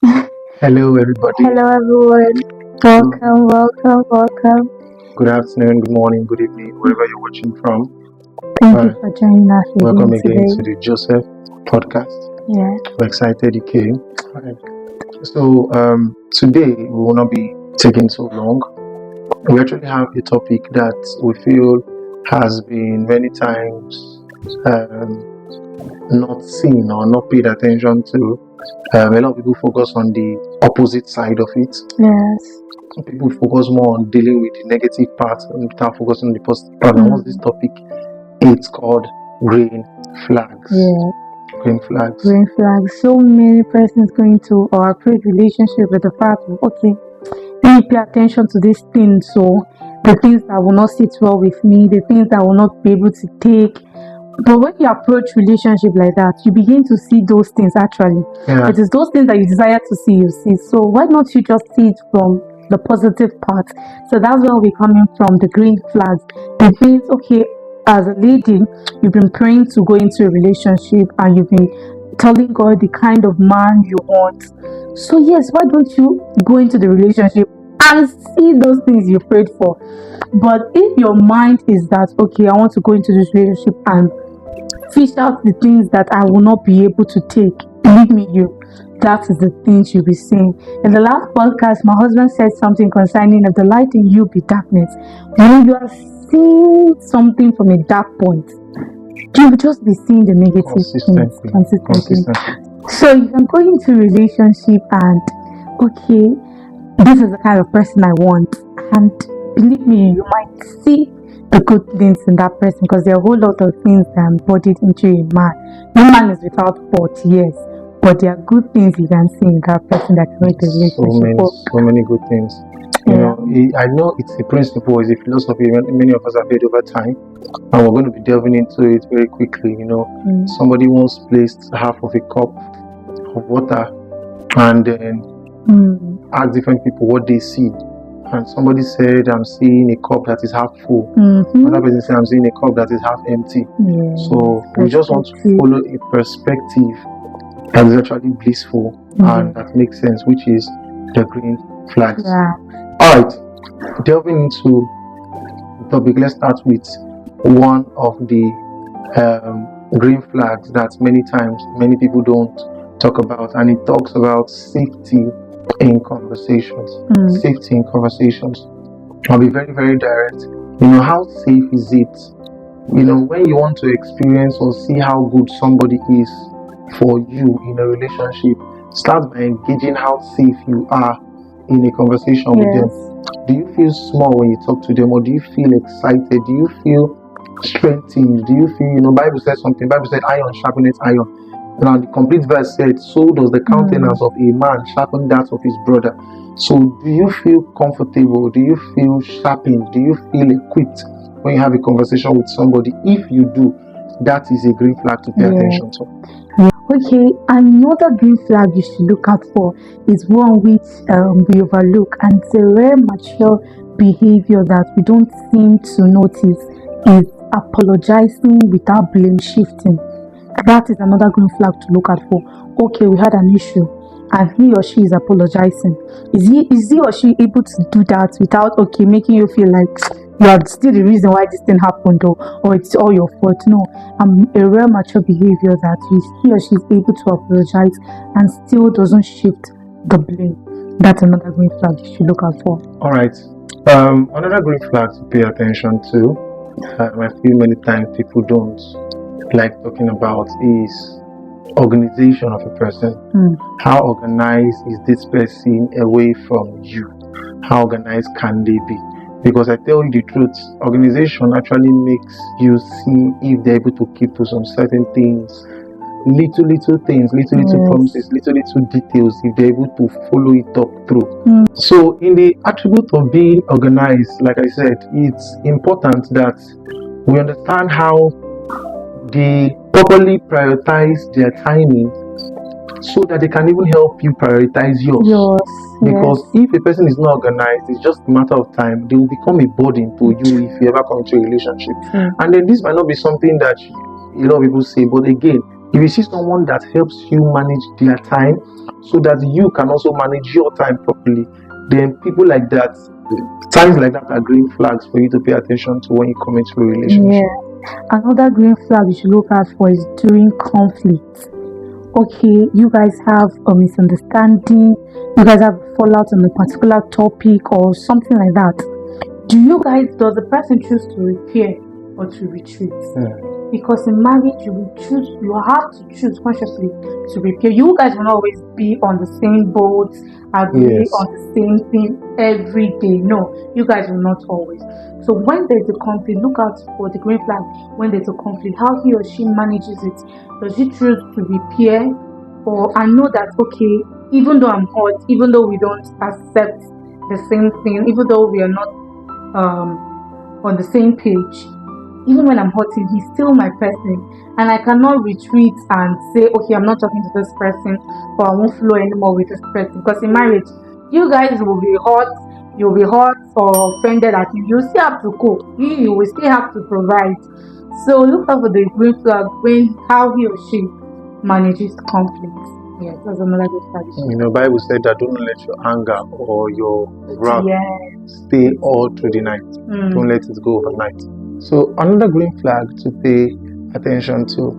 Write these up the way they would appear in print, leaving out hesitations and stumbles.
Hello, everybody. Hello, everyone. Welcome. Good afternoon, good morning, good evening, wherever you're watching from. Thank you for joining us Welcome again again to today. the Joseph podcast. Yeah. I'm excited you came. So, today we will not be taking so long. We actually have a topic that we feel has been many times not seen or not paid attention to. A lot of people focus on the opposite side of it. Yes. People focus more on dealing with the negative part without focusing on the positive part. And what's this topic? It's called green flags. Yeah. Green flags. Green flags. So many persons going to or approach relationship with the fact of, okay, let me pay attention to these things. So the things that will not sit well with me, the things that will not be able to take. But when you approach relationship like that, you begin to see those things actually. Yeah. It is those things that you desire to see, you see. So why not you just see it from the positive part? So that's where we're coming from, the green flags. It means, okay, as a lady, you've been praying to go into a relationship and you've been telling God the kind of man you want. So yes, why don't you go into the relationship and see those things you prayed for? But if your mind is that, okay, I want to go into this relationship and fish out the things that I will not be able to take, believe me, that is the things you'll be seeing. In the last podcast, my husband said something concerning if the light in you be darkness. When you are seeing something from a dark point, you will just be seeing the negative things consistently. So you can go into a relationship and, okay, this is the kind of person I want. And believe me, you might see the good things in that person because there are a whole lot of things that are embodied into a man. No man is without fault, yes, but there are good things you can see in that person that can make the relationship work. So many good things. You know, I know it's a principle, it's a philosophy many of us have heard over time, and we're going to be delving into it very quickly. You know, somebody once placed half of a cup of water and then asked different people what they see. And somebody said, I'm seeing a cup that is half full. Another person said, I'm seeing a cup that is half empty. So we just want to follow a perspective that is actually blissful and that makes sense, which is the green flags. Alright, delving into the topic, let's start with one of the green flags that many times many people don't talk about, and it talks about safety in conversations. Safety in conversations. I'll be very, very direct. You know, how safe is it? You know, when you want to experience or see how good somebody is for you in a relationship, start by engaging how safe you are in a conversation with them. Do you feel small when you talk to them, or do you feel excited? Do you feel strengthened? Do you feel, you know, Bible says something. Bible said iron sharpeneth iron. Now the complete verse said, so does the countenance of a man sharpen that of his brother. So do you feel comfortable? Do you feel sharpened? Do you feel equipped when you have a conversation with somebody? If you do, that is a green flag to pay attention to. Okay, another green flag you should look out for is one which we overlook, and it's a rare mature behavior that we don't seem to notice, is apologizing without blame shifting. That is another green flag to look out for. Okay, we had an issue and he or she is apologizing. Is he or she able to do that without, okay, making you feel like you are still the reason why this thing happened, or it's all your fault? No, a real mature behavior that he or she is able to apologize and still doesn't shift the blame. That's another green flag you should look out for. All right. Another green flag to pay attention to, I feel many times people don't like talking about, is organization of a person. How organized is this person away from you? How organized can they be? Because I tell you the truth, organization actually makes you see if they're able to keep to some certain things, little things, little promises, little details, if they're able to follow it up through. So in the attribute of being organized, like I said, it's important that we understand how they properly prioritize their timing so that they can even help you prioritize yours. Because if a person is not organized, it's just a matter of time. They will become a burden to you if you ever come into a relationship. And then this might not be something that a lot of people say, but again, If you see someone that helps you manage their time so that you can also manage your time properly, then people like that, signs like that are green flags for you to pay attention to when you come into a relationship. Yeah. Another green flag you should look out for is during conflict. Okay, you guys have a misunderstanding, you guys have a fallout on a particular topic or something like that. Does the person choose to repair or to retreat? Because in marriage, you have to choose consciously to repair. You guys will not always be on the same boat, agree Yes. on the same thing every day. No, you guys will not always. So when there's a conflict, look out for the green flag. When there's a conflict, how he or she manages it. Does he choose to repair, or I know that, okay, even though I'm hurt, even though we don't accept the same thing, even though we are not on the same page, even when I'm hurting, he's still my person, and I cannot retreat and say, okay, I'm not talking to this person, or I won't flow anymore with this person. Because in marriage, you guys will be hurt, you'll be hurt or offended at him. You still have to cook, you will still have to provide. So look out for the green flag when how he or she manages conflicts. Yes, that's another good tradition. You know, Bible said that don't let your anger or your wrath stay all through the night. Don't let it go overnight. So another green flag to pay attention to.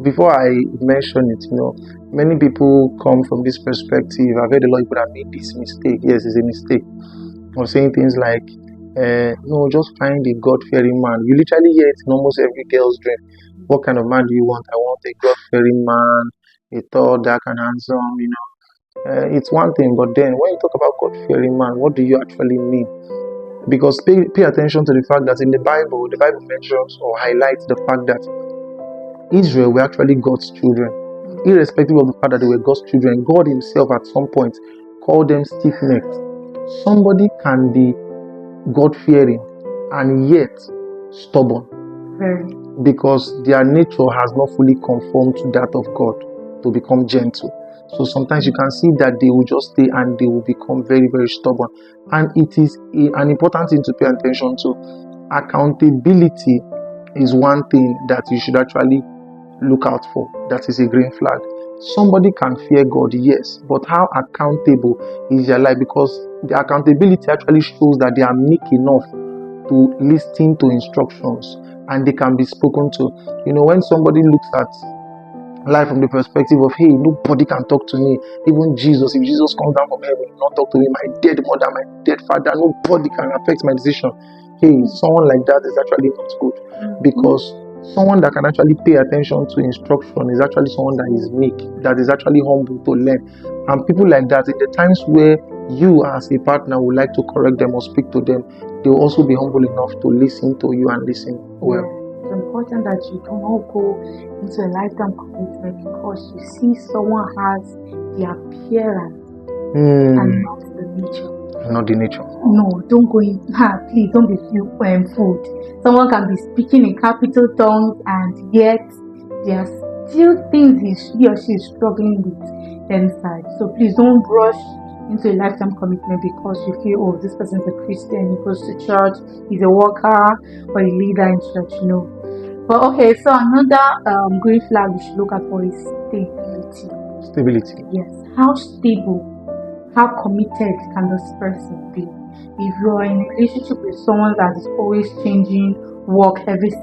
Before I mention it, you know, many people come from this perspective. I've heard a lot of people that made this mistake. Yes, it's a mistake. Of saying things like, no, just find a God-fearing man. You literally hear it in almost every girl's dream. What kind of man do you want? I want a God-fearing man, a tall, dark, and handsome. You know, it's one thing, but then when you talk about God-fearing man, what do you actually mean? Because pay attention to the fact that in the Bible mentions or highlights the fact that Israel were actually God's children. Irrespective of the fact that they were God's children, God himself at some point called them stiff-necked. Somebody can be God-fearing and yet stubborn because their nature has not fully conformed to that of God to become gentle. So sometimes you can see that they will just stay and they will become very, very stubborn. And it is an important thing to pay attention to. Accountability is one thing that you should actually look out for. That is a green flag. Somebody can fear God, yes, but how accountable is their life? Because the accountability actually shows that they are meek enough to listen to instructions and they can be spoken to. You know, when somebody looks at life from the perspective of, hey, nobody can talk to me, even Jesus, if Jesus comes down from heaven, not talk to me, my dead mother, my dead father, nobody can affect my decision. Hey, someone like that is actually not good, because someone that can actually pay attention to instruction is actually someone that is meek, that is actually humble to learn. And people like that, in the times where you as a partner would like to correct them or speak to them, they will also be humble enough to listen to you and listen well. It's important that you do not go into a lifetime commitment because you see someone has the appearance and not the nature. Not the nature. No, don't go in. Please don't be fooled. Someone can be speaking in capital tongues and yet there are still things he or she is struggling with inside. So please don't rush into a lifetime commitment because you feel, oh, this person is a Christian, he goes to church, he's a worker or a leader in church. No. But okay, so another green flag we should look at for is stability. Stability. Yes. How stable, how committed can this person be? If you are in a relationship with someone that is always changing work every 6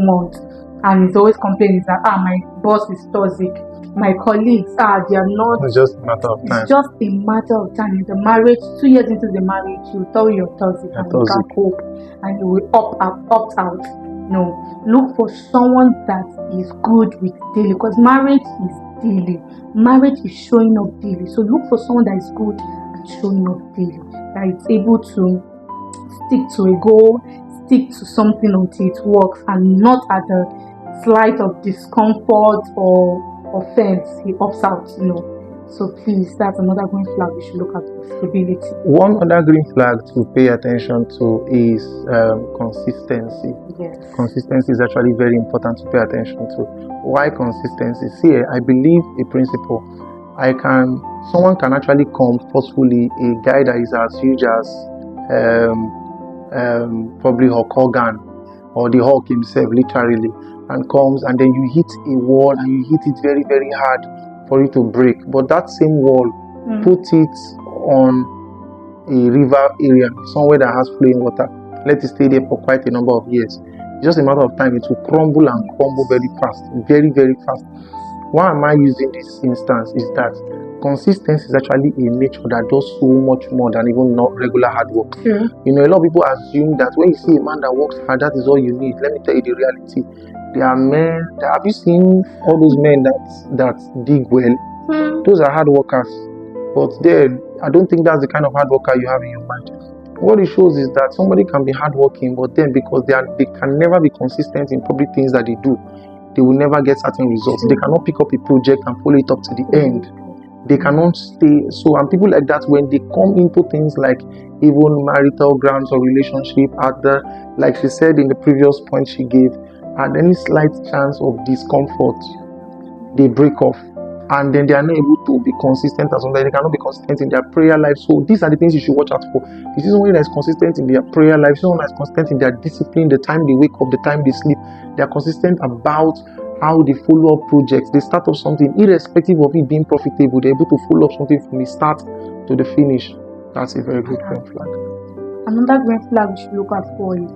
months and is always complaining that my boss is toxic, my colleagues they are not. It's just a matter of time. It's just a matter of time. In the marriage, 2 years into the marriage, you tell you're toxic and you can't cope and you will opt out. No, look for someone that is good with daily, because marriage is daily. Marriage is showing up daily. So look for someone that is good at showing up daily, that is able to stick to a goal, stick to something until it works, and not at the slight of discomfort or offense he opts out. So please, that's another green flag we should look at for stability. One other green flag to pay attention to is consistency. Yes. Consistency is actually very important to pay attention to. Why consistency? See, I believe a principle. Someone can actually come forcefully, a guy that is as huge as probably Hulk Hogan, or the Hulk himself, literally, and comes and then you hit a wall and you hit it very, very hard for it to break. But that same wall, put it on a river area, somewhere that has flowing water, let it stay there for quite a number of years. It's just a matter of time. It will crumble and crumble very fast, very, very fast. Why am I using this instance is that consistency is actually a nature that does so much more than even not regular hard work. True. You know, a lot of people assume that when you see a man that works hard, that is all you need. Let me tell you the reality. There are men. Have you seen all those men that dig well? Those are hard workers. But then, I don't think that's the kind of hard worker you have in your mind. What it shows is that somebody can be hardworking, but then because they can never be consistent in probably things that they do, they will never get certain results. They cannot pick up a project and follow it up to the end. They cannot stay. So, and people like that, when they come into things like even marital grounds or relationship, like she said in the previous point she gave, at any slight chance of discomfort, they break off. And then they are not able to be consistent as well. They cannot be consistent in their prayer life. So these are the things you should watch out for. If you see someone that is consistent in their prayer life, someone that is consistent in their discipline, the time they wake up, the time they sleep, they are consistent about how they follow up projects. They start off something, irrespective of it being profitable, they're able to follow up something from the start to the finish. That's a very good green flag. Another green flag you should look out for is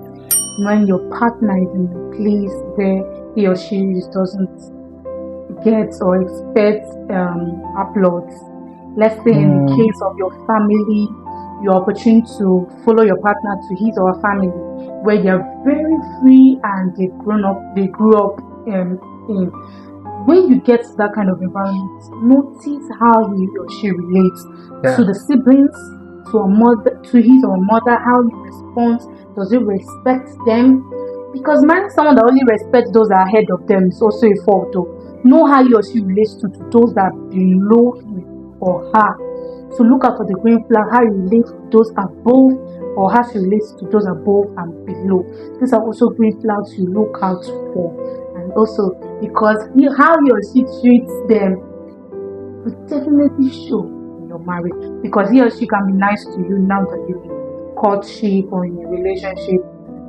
when your partner is in a place where he or she doesn't get or expect uploads. Let's say in the case of your family, your opportunity to follow your partner to his or her family, where they are very free and they grew up in. When you get to that kind of environment, notice how he or she relates to the siblings, to a mother, to his or her mother, how he responds. Does he respect them? Because marrying someone that only respects those that are ahead of them is also a fault though. Know how he or she relates to those that are below him or her. So look out for the green flag, how he relates to those above or how she relates to those above and below. These are also green flags you look out for. And also because how he or she treats them will definitely show in your marriage. Because he or she can be nice to you now that you're in courtship or in a relationship,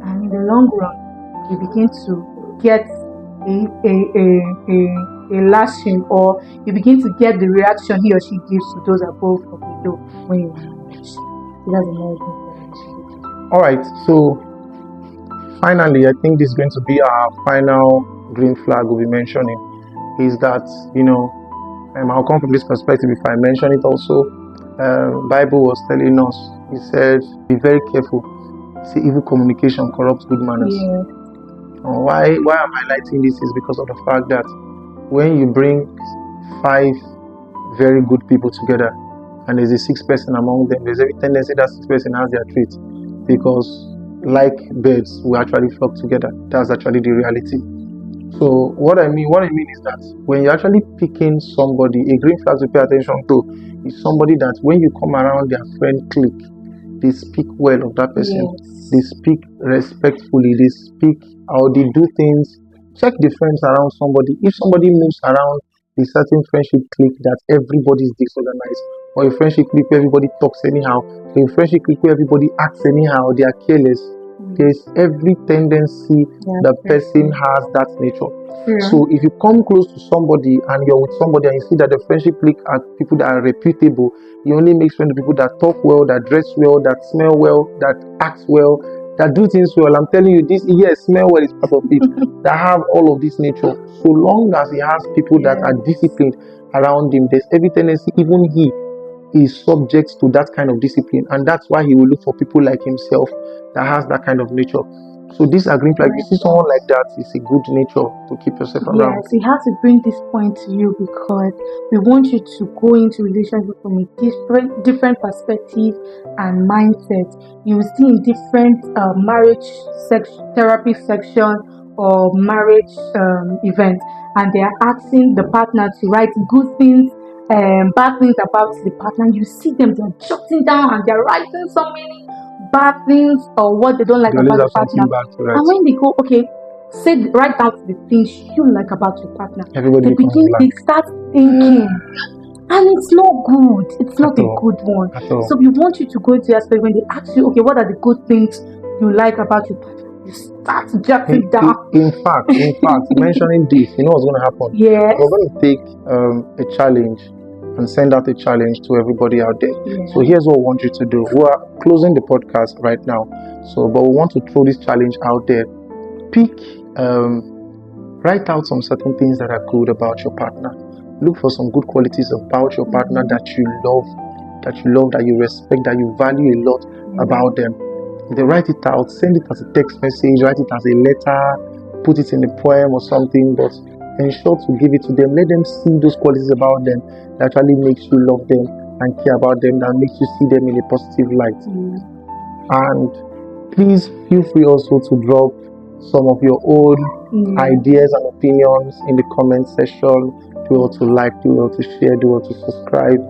and in the long run you begin to get a lashing, or you begin to get the reaction he or she gives to those above or below when you're in marriage. That's another thing. All right, so finally, I think this is going to be our final green flag we'll be mentioning, is that, I'll come from this perspective if I mention it also. Bible was telling us, it said, be very careful. See, evil communication corrupts good manners. Yeah. Why am I highlighting this is because of the fact that when you bring 5 very good people together and there's a 6th person among them, there's every tendency that 6th person has their trait, because like birds we actually flock together. That's actually the reality. So what I mean is that when you're actually picking somebody, a green flag to pay attention to is somebody that when you come around their friend clique, they speak well of that person. Yes. They speak respectfully. They speak how they do things. Check the friends around somebody. If somebody moves around a certain friendship clique that everybody is disorganized, or a friendship clique where everybody talks anyhow, or a friendship clique where everybody acts anyhow, they are careless, there's every tendency the person has that nature. So if you come close to somebody and you're with somebody and you see that the friendship clique are people that are reputable, you only make friends with people that talk well, that dress well, that smell well, that act well, that do things well. I'm telling you, this, yes, smell well is part of it, that have all of this nature. So long as he has people that are disciplined around him, there's every tendency, even he is subject to that kind of discipline, and that's why he will look for people like himself that has that kind of nature. So these are green flags. You see someone like that, it's a good nature to keep yourself around. Yes, we have to bring this point to you because we want you to go into relationship from a different perspective and mindset. You will see in different marriage therapy section or marriage event, and they are asking the partner to write good things, bad things about the partner. You see them, they're jotting down and they're writing so many bad things or what they don't like about the partner. And when they go, okay, write down the things you like about your partner, they start thinking, and it's not good. It's not a good one. So we want you to go into your aspect when they ask you, okay, what are the good things you like about your partner? you start jotting down. In fact, mentioning this, you know what's going to happen? Yeah. We're going to take a challenge and send out a challenge to everybody out there. Yeah. So here's what we want you to do. We are closing the podcast right now. But we want to throw this challenge out there. Write out some certain things that are good about your partner. Look for some good qualities about your partner that you love, that you respect, that you value a lot about them. They write it out, send it as a text message, write it as a letter, put it in a poem or something, but ensure to give it to them. Let them see those qualities about them that actually makes you love them and care about them, that makes you see them in a positive light. And please feel free also to drop some of your own ideas and opinions in the comment section. Do well to like, do well to share, do well to subscribe.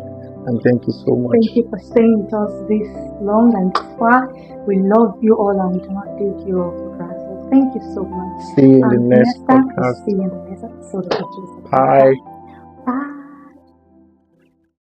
And thank you so much. Thank you for staying with us this long and far. We love you all and we do not take you for granted. Thank you so much. See you in the next podcast. See you in the next episode of the Bye.